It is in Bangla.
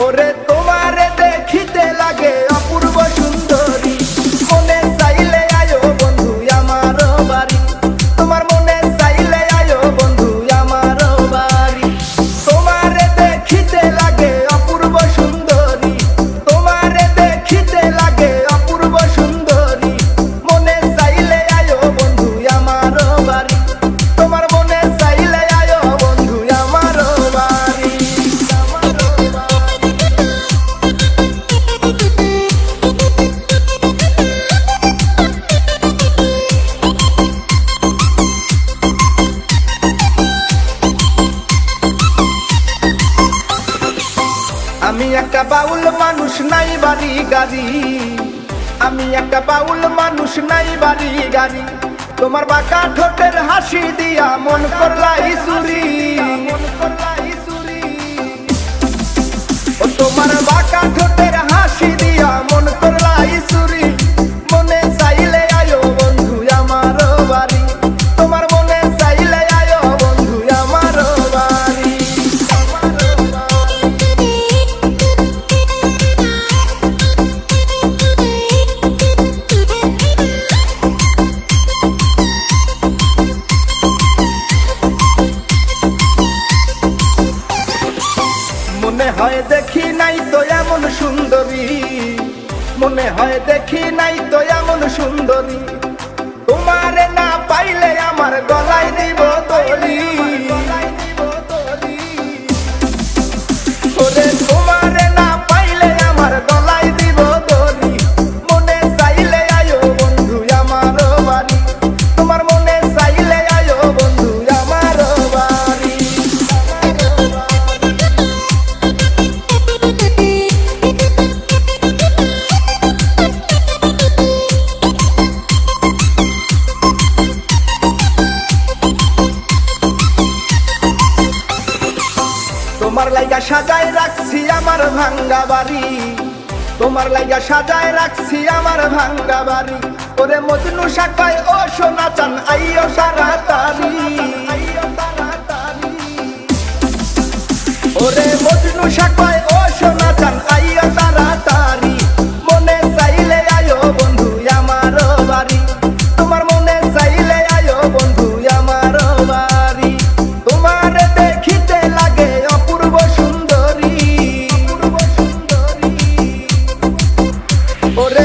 ওরে তোমারে দেখিতে লাগে অপূর্ব সুন্দরী, মনে চাইলে আয়ো বন্ধু আমার বাড়ি, তোমার মনে চাইলে আয়ো বন্ধু আমার বাড়ি। তোমারে দেখিতে লাগে অপূর্ব সুন্দরী, তোমারে দেখিতে লাগে অপূর্ব সুন্দরী, মনে চাইলে আয়ো বন্ধু আমার বাড়ি, তোমার মনে চাইলে আয়ো বন্ধু আমার বাড়ি। আমি একটা বাউল মানুষ নাই বাড়ি গাড়ি, আমি একটা বাউল মানুষ নাই বাড়ি গাড়ি, তোমার বাঁকা ঠোঁটের হাসি দিয়া মন করলাই চুরি, ও তোমার বাঁকা ঠোঁটের হাসি দিয়া মন করলাই চুরি, মনে চাইলে আয়ো বন্ধু আমার বাড়ি, তোমার মনে চাইলে আয়ো বন্ধু আমার বাড়ি। মনে হয় দেখি নাই তো এমন সুন্দরী, মনে হয় দেখি নাই তো এমন সুন্দরী, তোমারে না পাইলে আমার গলায় দিব দড়ি, ওরে তোমারে না পাইলে আমার গলায় দিব দড়ি, মনে চাইলে আয়ো বন্ধু আমার বাড়ি, তোমার মনে চাইলে আয়ো বন্ধু আমার বাড়ি। তোমার লাইগা সাজায় রাখছি আমার ভাঙ্গা বাড়ি, তোমার লাইগা সাজায় রাখছি আমার ভাঙ্গা বাড়ি, ওরে মজনু শাখায় ও সোনা চান আইও তাড়াতাড়ি, ওরে মজনু শাখায় ও সোনা চান আইও তাড়াতাড়ি, মনে চাইলে আয়ো বন্ধু আমার বাড়ি, তোমার মনে চাইলে আয়ো বন্ধু আমার বাড়ি। তোমার দেখিতে লাগে অপূর্ব সুন্দরী, ওরে